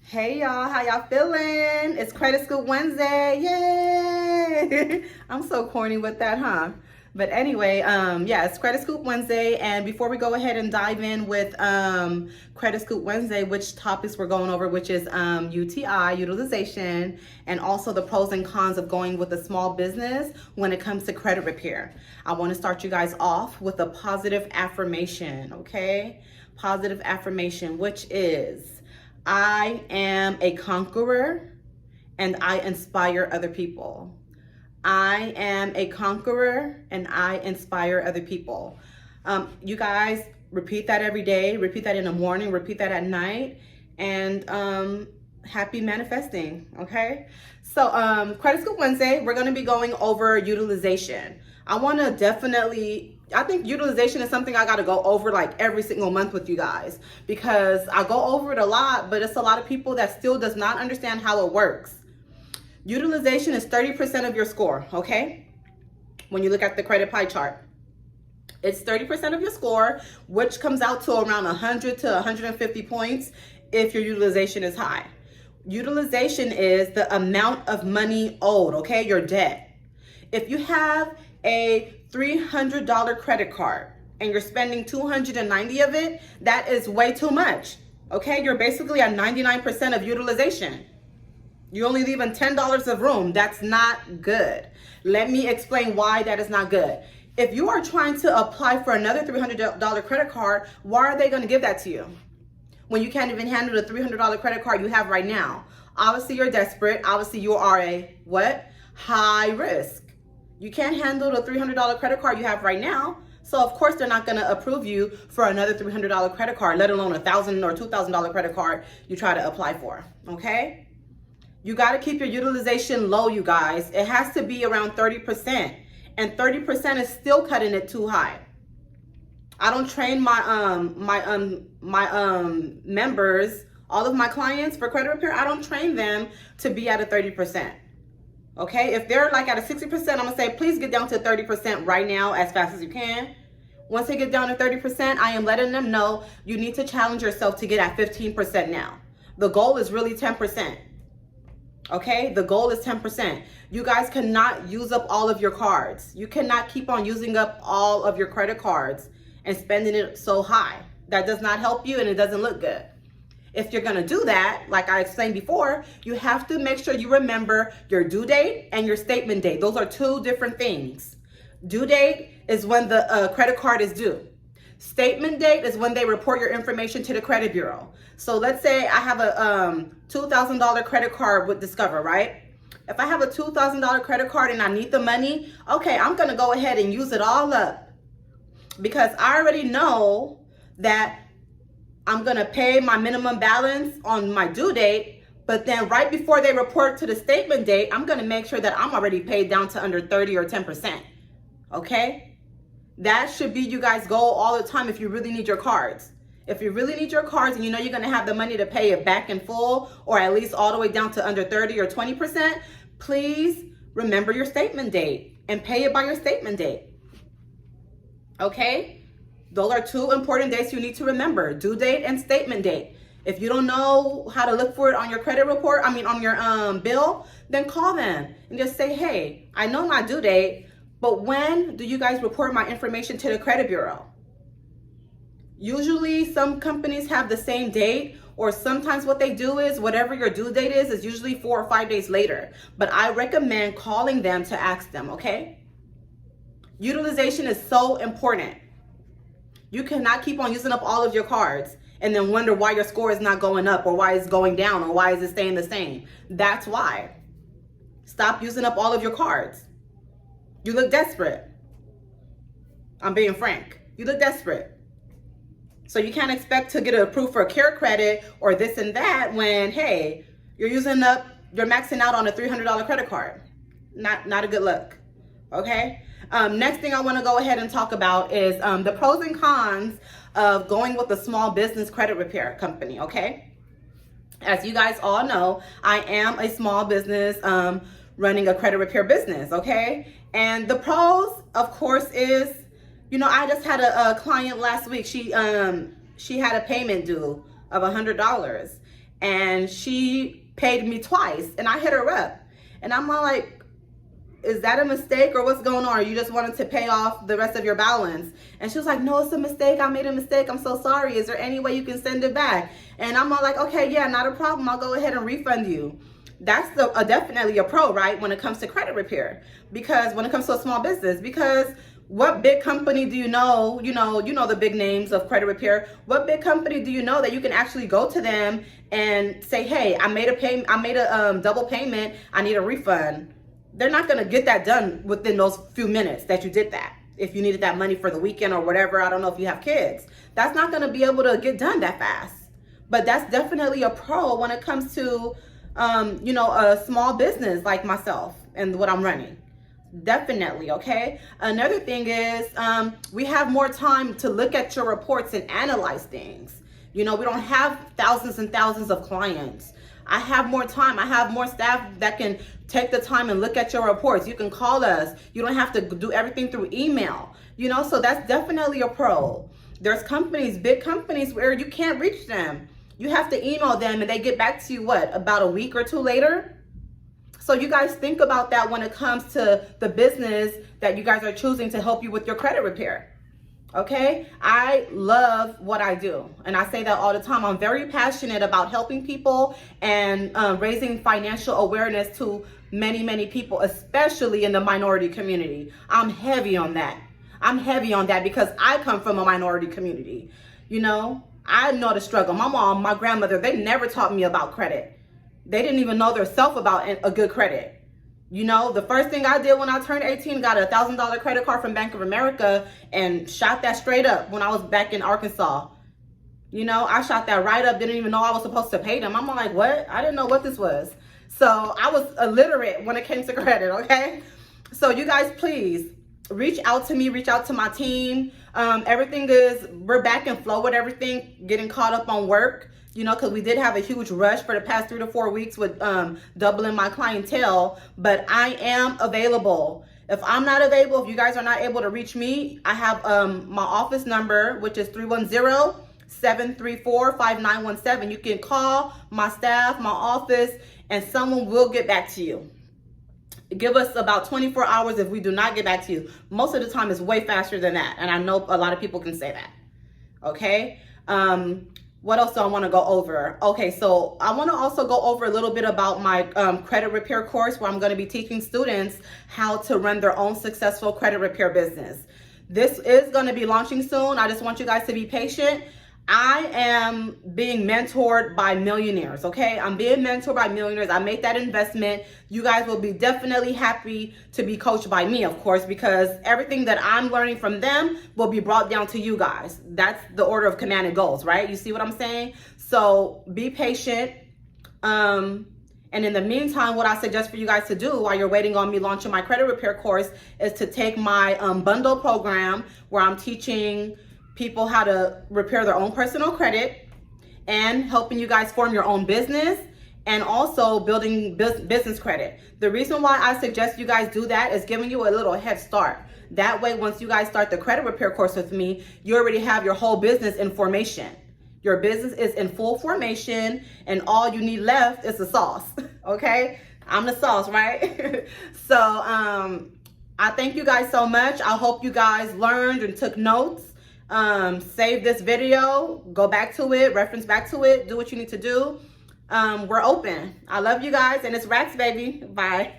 Hey y'all, how y'all feeling? It's Credit Scoop Wednesday, yay! I'm so corny with that, huh? But anyway, yeah, it's Credit Scoop Wednesday, and before we go ahead and dive in with Credit Scoop Wednesday, which topics we're going over, which is UTI, utilization, and also the pros and cons of going with a small business when it comes to credit repair. I want to start you guys off with a positive affirmation, okay? Positive affirmation, which is, I am a conqueror and I inspire other people. I am a conqueror and I inspire other people. You guys repeat that every day, repeat that in the morning, repeat that at night, and happy manifesting, okay? So Credit Scoop Wednesday, we're gonna be going over utilization. I think utilization is something I got to go over like every single month with you guys, because I go over it a lot, but it's a lot of people that still does not understand how it works. Utilization is 30% of your score, okay? When you look at the credit pie chart, it's 30% of your score, which comes out to around 100 to 150 points if your utilization is high. Utilization is the amount of money owed, okay? Your debt. If you have a $300 credit card and you're spending 290 of it, that is way too much. Okay, you're basically at 99% of utilization. You only leaving $10 of room. That's not good. Let me explain why that is not good. If you are trying to apply for another $300 credit card, why are they going to give that to you when you can't even handle the $300 credit card you have right now? Obviously, you're desperate. Obviously, you are a what? High risk. You can't handle the $300 credit card you have right now. So of course they're not gonna approve you for another $300 credit card, let alone a $1,000 or $2,000 credit card you try to apply for, okay? You gotta keep your utilization low, you guys. It has to be around 30%, and 30% is still cutting it too high. I don't train my members, all of my clients for credit repair, I don't train them to be at a 30%. Okay, if they're like at a 60%, I'm gonna say, please get down to 30% right now as fast as you can. Once they get down to 30%, I am letting them know you need to challenge yourself to get at 15% now. The goal is really 10%. Okay, the goal is 10%. You guys cannot use up all of your cards. You cannot keep on using up all of your credit cards and spending it so high. That does not help you and it doesn't look good. If you're gonna do that, like I explained before, you have to make sure you remember your due date and your statement date. Those are two different things. Due date is when the credit card is due. Statement date is when they report your information to the credit bureau. So let's say I have a $2,000 credit card with Discover, right? If I have a $2,000 credit card and I need the money, okay, I'm gonna go ahead and use it all up, because I already know that I'm gonna pay my minimum balance on my due date, but then right before they report to the statement date, I'm gonna make sure that I'm already paid down to under 30 or 10%, okay? That should be you guys' goal all the time if you really need your cards. If you really need your cards and you know you're gonna have the money to pay it back in full, or at least all the way down to under 30 or 20%, please remember your statement date and pay it by your statement date, okay? Those are two important dates you need to remember, due date and statement date. If you don't know how to look for it on your credit report, on your bill, then call them and just say, hey, I know my due date, but when do you guys report my information to the credit bureau? Usually some companies have the same date, or sometimes what they do is whatever your due date is usually 4 or 5 days later. But I recommend calling them to ask them, okay? Utilization is so important. You cannot keep on using up all of your cards and then wonder why your score is not going up, or why it's going down, or why is it staying the same. That's why. Stop using up all of your cards. You look desperate. I'm being frank. You look desperate. So you can't expect to get approved for a care credit or this and that when, hey, you're maxing out on a $300 credit card. Not a good look, okay? Next thing I want to go ahead and talk about is the pros and cons of going with a small business credit repair company, okay? As you guys all know, I am a small business running a credit repair business, okay? And the pros, of course, is, you know, I just had a client last week. She had a payment due of $100. and she paid me twice, and I hit her up, and I'm like, is that a mistake or what's going on? Or you just wanted to pay off the rest of your balance? And she was like, no, it's a mistake. I made a mistake. I'm so sorry. Is there any way you can send it back? And I'm all like, okay, yeah, not a problem. I'll go ahead and refund you. That's definitely a pro, right? When it comes to credit repair, because when it comes to a small business, because what big company do you know the big names of credit repair. What big company do you know that you can actually go to them and say, hey, I made a double payment. I need a refund. They're not going to get that done within those few minutes that you did that. If you needed that money for the weekend or whatever, I don't know if you have kids. That's not going to be able to get done that fast. But that's definitely a pro when it comes to, a small business like myself and what I'm running. Definitely, okay? Another thing is we have more time to look at your reports and analyze things. We don't have thousands and thousands of clients. I have more time. I have more staff that can take the time and look at your reports. You can call us. You don't have to do everything through email, so that's definitely a pro. There's companies, big companies, where you can't reach them. You have to email them and they get back to you, about a week or two later? So you guys think about that when it comes to the business that you guys are choosing to help you with your credit repair. Okay, I love what I do, and I say that all the time. I'm very passionate about helping people and raising financial awareness to many, many people, especially in the minority community. I'm heavy on that. Because I come from a minority community. I know the struggle. My mom, my grandmother, they never taught me about credit. They didn't even know themselves about a good credit. The first thing I did when I turned 18, got a $1,000 credit card from Bank of America and shot that straight up when I was back in Arkansas. I shot that right up, didn't even know I was supposed to pay them. I'm like, what? I didn't know what this was. So I was illiterate when it came to credit, okay? So you guys, please reach out to me, reach out to my team. We're back in flow with everything, getting caught up on work. Because we did have a huge rush for the past 3 to 4 weeks with doubling my clientele, but I am available. If I'm not available, if you guys are not able to reach me, I have my office number, which is 310-734-5917. You can call my staff, my office, and someone will get back to you. Give us about 24 hours if we do not get back to you. Most of the time it's way faster than that, and I know a lot of people can say that. Okay? What else do I want to go over? Okay, so I want to also go over a little bit about my credit repair course, where I'm going to be teaching students how to run their own successful credit repair business. This is going to be launching soon. I just want you guys to be patient. I am being mentored by millionaires, okay? I'm being mentored by millionaires. I made that investment. You guys will be definitely happy to be coached by me, of course, because everything that I'm learning from them will be brought down to you guys. That's the order of command and goals, right? You see what I'm saying? So be patient. And in the meantime, what I suggest for you guys to do while you're waiting on me launching my credit repair course is to take my bundle program, where I'm teaching people how to repair their own personal credit and helping you guys form your own business, and also building business credit. The reason why I suggest you guys do that is giving you a little head start. That way, once you guys start the credit repair course with me, you already have your whole business in formation. Your business is in full formation, and all you need left is the sauce, okay? I'm the sauce, right? So I thank you guys so much. I hope you guys learned and took notes. Save this video, go back to it, reference back to it, do what you need to do. We're open. I love you guys, and it's RACS, baby. Bye.